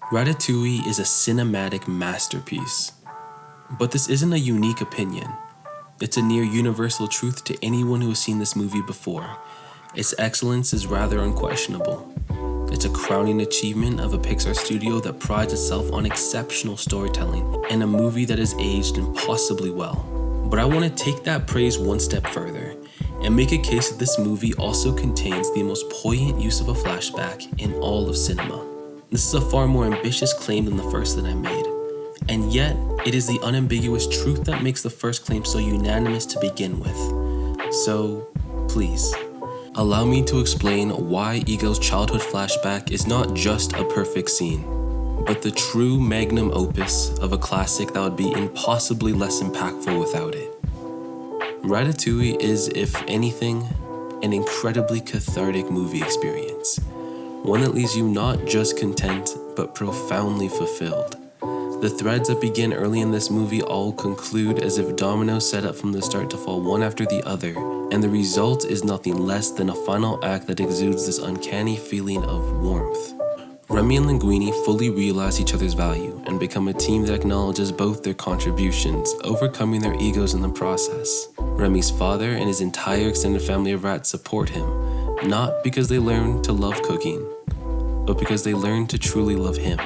Ratatouille is a cinematic masterpiece. But this isn't a unique opinion. It's a near universal truth to anyone who has seen this movie before. Its excellence is rather unquestionable. It's a crowning achievement of a Pixar studio that prides itself on exceptional storytelling and a movie that has aged impossibly well. But I want to take that praise one step further and make a case that this movie also contains the most poignant use of a flashback in all of cinema. This is a far more ambitious claim than the first that I made, and yet it is the unambiguous truth that makes the first claim so unanimous to begin with. So, please, allow me to explain why Ego's childhood flashback is not just a perfect scene, but the true magnum opus of a classic that would be impossibly less impactful without it. Ratatouille is, if anything, an incredibly cathartic movie experience. One that leaves you not just content, but profoundly fulfilled. The threads that begin early in this movie all conclude as if dominoes set up from the start to fall one after the other, and the result is nothing less than a final act that exudes this uncanny feeling of warmth. Remy and Linguini fully realize each other's value and become a team that acknowledges both their contributions, overcoming their egos in the process. Remy's father and his entire extended family of rats support him, not because they learn to love cooking, but because they learn to truly love him.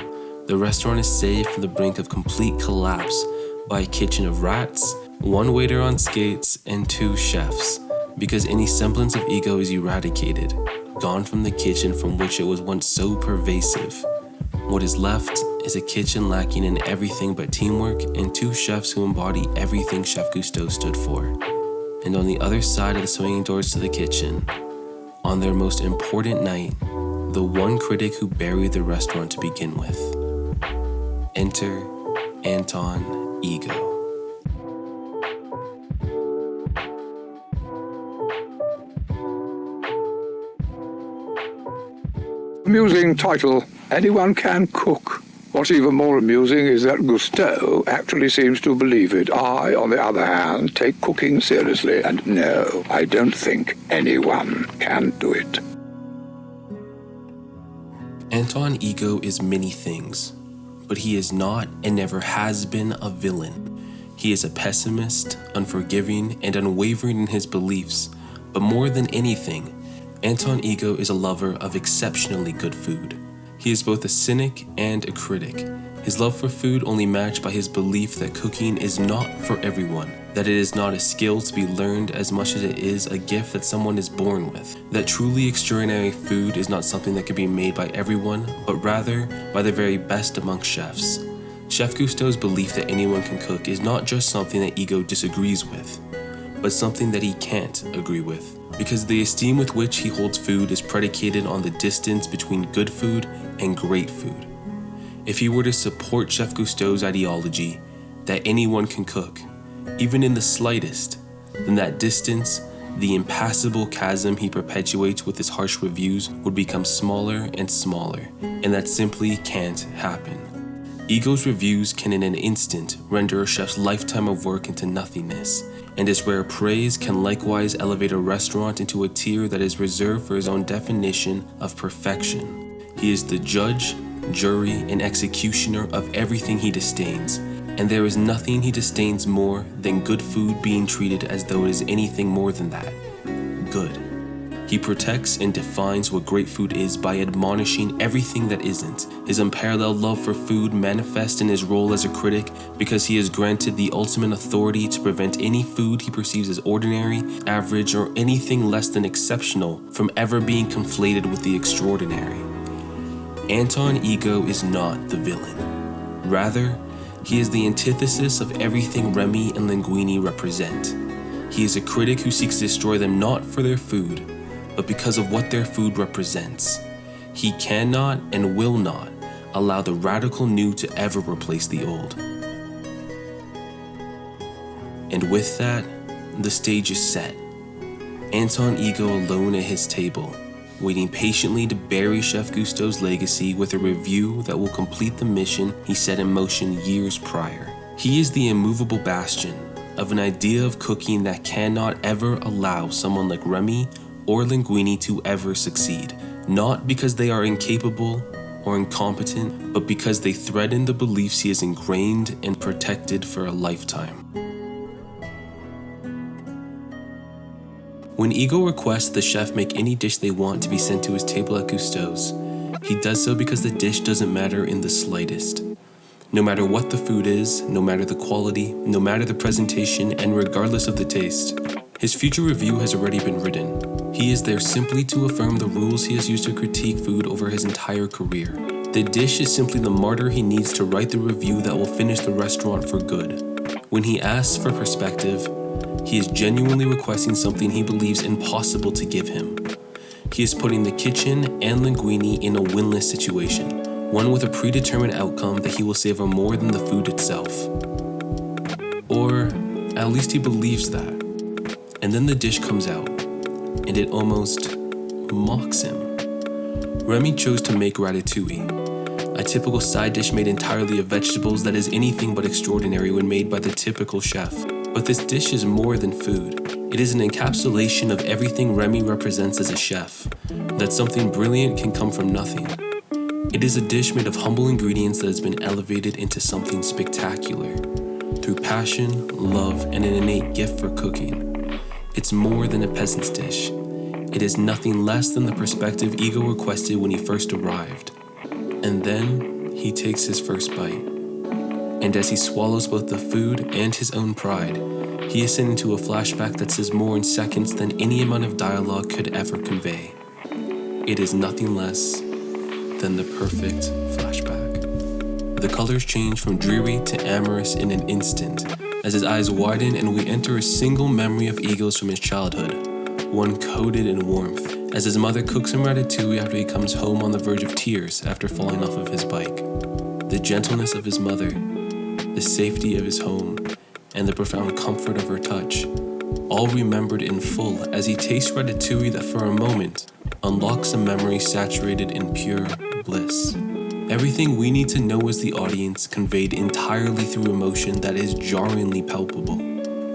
The restaurant is saved from the brink of complete collapse by a kitchen of rats, one waiter on skates, and 2 chefs, because any semblance of ego is eradicated, gone from the kitchen from which it was once so pervasive. What is left is a kitchen lacking in everything but teamwork and 2 chefs who embody everything Chef Cousteau stood for. And on the other side of the swinging doors to the kitchen, on their most important night, the one critic who buried the restaurant to begin with. Enter Anton Ego. Amusing title, Anyone Can Cook. What's even more amusing is that Cousteau actually seems to believe it. I, on the other hand, take cooking seriously, and no, I don't think anyone can do it. Anton Ego is many things, but he is not and never has been a villain. He is a pessimist, unforgiving, and unwavering in his beliefs, but more than anything, Anton Ego is a lover of exceptionally good food. He is both a cynic and a critic, his love for food only matched by his belief that cooking is not for everyone, that it is not a skill to be learned as much as it is a gift that someone is born with, that truly extraordinary food is not something that can be made by everyone, but rather by the very best among chefs. Chef Cousteau's belief that anyone can cook is not just something that Ego disagrees with, but something that he can't agree with, because the esteem with which he holds food is predicated on the distance between good food and great food. If he were to support Chef Cousteau's ideology that anyone can cook, even in the slightest, then that distance, the impassable chasm he perpetuates with his harsh reviews, would become smaller and smaller, and that simply can't happen. Ego's reviews can in an instant render a chef's lifetime of work into nothingness, and his rare praise can likewise elevate a restaurant into a tier that is reserved for his own definition of perfection. He is the judge, jury, and executioner of everything he disdains, and there is nothing he disdains more than good food being treated as though it is anything more than that, good. He protects and defines what great food is by admonishing everything that isn't. His unparalleled love for food manifests in his role as a critic because he is granted the ultimate authority to prevent any food he perceives as ordinary, average, or anything less than exceptional from ever being conflated with the extraordinary. Anton Ego is not the villain. Rather, he is the antithesis of everything Remy and Linguini represent. He is a critic who seeks to destroy them not for their food, but because of what their food represents. He cannot and will not allow the radical new to ever replace the old. And with that, the stage is set. Anton Ego alone at his table, waiting patiently to bury Chef Cousteau's legacy with a review that will complete the mission he set in motion years prior. He is the immovable bastion of an idea of cooking that cannot ever allow someone like Remy or Linguini to ever succeed, not because they are incapable, or incompetent, but because they threaten the beliefs he has ingrained and protected for a lifetime. When Ego requests the chef make any dish they want to be sent to his table at Cousteau's, he does so because the dish doesn't matter in the slightest. No matter what the food is, no matter the quality, no matter the presentation, and regardless of the taste, his future review has already been written. He is there simply to affirm the rules he has used to critique food over his entire career. The dish is simply the martyr he needs to write the review that will finish the restaurant for good. When he asks for perspective, he is genuinely requesting something he believes impossible to give him. He is putting the kitchen and Linguini in a winless situation, one with a predetermined outcome that he will savor more than the food itself. Or at least he believes that. And then the dish comes out, and it almost mocks him. Remy chose to make Ratatouille, a typical side dish made entirely of vegetables that is anything but extraordinary when made by the typical chef. But this dish is more than food. It is an encapsulation of everything Remy represents as a chef, that something brilliant can come from nothing. It is a dish made of humble ingredients that has been elevated into something spectacular, through passion, love, and an innate gift for cooking. It's more than a peasant's dish. It is nothing less than the perspective Ego requested when he first arrived. And then he takes his first bite. And as he swallows both the food and his own pride, he is sent into a flashback that says more in seconds than any amount of dialogue could ever convey. It is nothing less than the perfect flashback. The colors change from dreary to amorous in an instant, as his eyes widen and we enter a single memory of Ego's from his childhood, one coated in warmth, as his mother cooks him ratatouille after he comes home on the verge of tears after falling off of his bike. The gentleness of his mother, the safety of his home, and the profound comfort of her touch, all remembered in full as he tastes ratatouille that for a moment unlocks a memory saturated in pure bliss. Everything we need to know as the audience conveyed entirely through emotion that is jarringly palpable.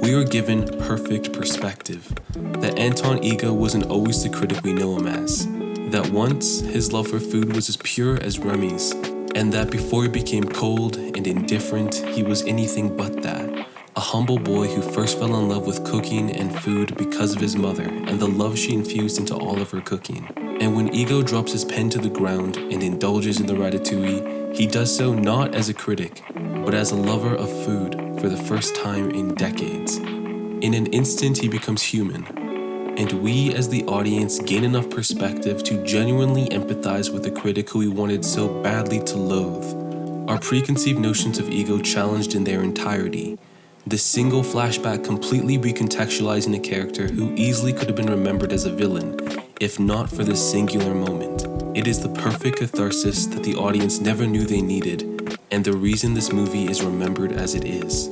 We are given perfect perspective, that Anton Ego wasn't always the critic we know him as, that once his love for food was as pure as Remy's, and that before he became cold and indifferent, he was anything but that. A humble boy who first fell in love with cooking and food because of his mother and the love she infused into all of her cooking. And when Ego drops his pen to the ground and indulges in the ratatouille, he does so not as a critic, but as a lover of food for the first time in decades. In an instant, he becomes human, and we as the audience gain enough perspective to genuinely empathize with the critic who we wanted so badly to loathe. Our preconceived notions of Ego challenged in their entirety. This single flashback completely recontextualizing a character who easily could have been remembered as a villain, if not for this singular moment. It is the perfect catharsis that the audience never knew they needed, and the reason this movie is remembered as it is.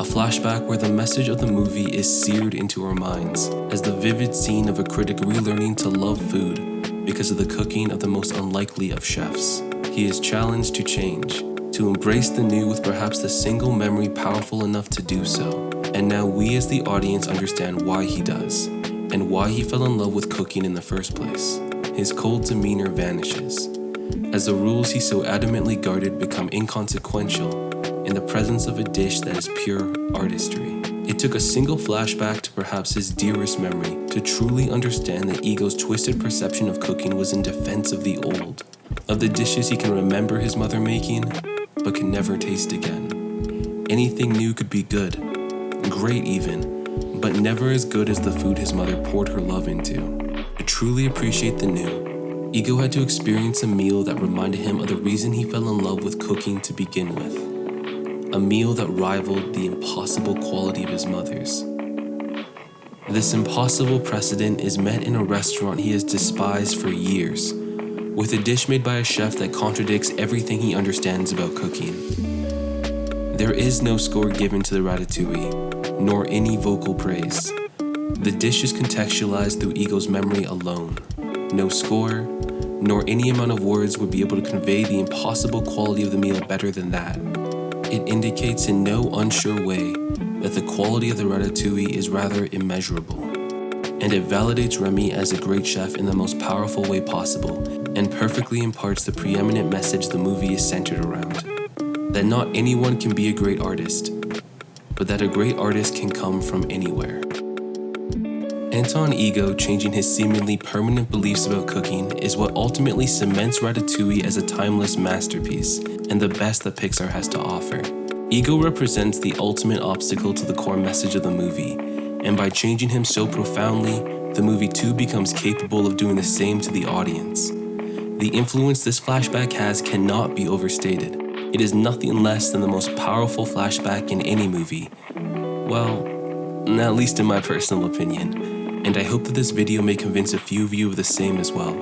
A flashback where the message of the movie is seared into our minds, as the vivid scene of a critic relearning to love food because of the cooking of the most unlikely of chefs. He is challenged to change, to embrace the new with perhaps the single memory powerful enough to do so. And now we as the audience understand why he does, and why he fell in love with cooking in the first place. His cold demeanor vanishes, as the rules he so adamantly guarded become inconsequential in the presence of a dish that is pure artistry. It took a single flashback to perhaps his dearest memory to truly understand that Ego's twisted perception of cooking was in defense of the old, of the dishes he can remember his mother making, but can never taste again. Anything new could be good, great even, but never as good as the food his mother poured her love into. To truly appreciate the new, Ego had to experience a meal that reminded him of the reason he fell in love with cooking to begin with. A meal that rivaled the impossible quality of his mother's. This impossible precedent is met in a restaurant he has despised for years, with a dish made by a chef that contradicts everything he understands about cooking. There is no score given to the ratatouille, nor any vocal praise. The dish is contextualized through Ego's memory alone. No score, nor any amount of words would be able to convey the impossible quality of the meal better than that. It indicates in no unsure way that the quality of the ratatouille is rather immeasurable. and it validates Remy as a great chef in the most powerful way possible, and perfectly imparts the preeminent message the movie is centered around. That not anyone can be a great artist, but that a great artist can come from anywhere. Anton Ego changing his seemingly permanent beliefs about cooking is what ultimately cements Ratatouille as a timeless masterpiece and the best that Pixar has to offer. Ego represents the ultimate obstacle to the core message of the movie, and by changing him so profoundly, the movie too becomes capable of doing the same to the audience. The influence this flashback has cannot be overstated. It is nothing less than the most powerful flashback in any movie. Well, at least in my personal opinion. And I hope that this video may convince a few of you of the same as well.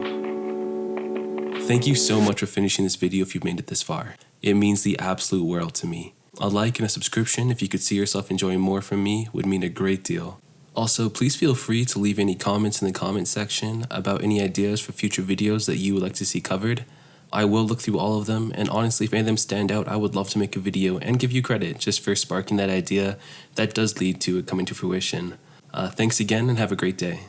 Thank you so much for finishing this video if you've made it this far. It means the absolute world to me. A like and a subscription if you could see yourself enjoying more from me would mean a great deal. Also, please feel free to leave any comments in the comment section about any ideas for future videos that you would like to see covered. I will look through all of them, and honestly, if any of them stand out, I would love to make a video and give you credit just for sparking that idea that does lead to it coming to fruition. Thanks again and have a great day.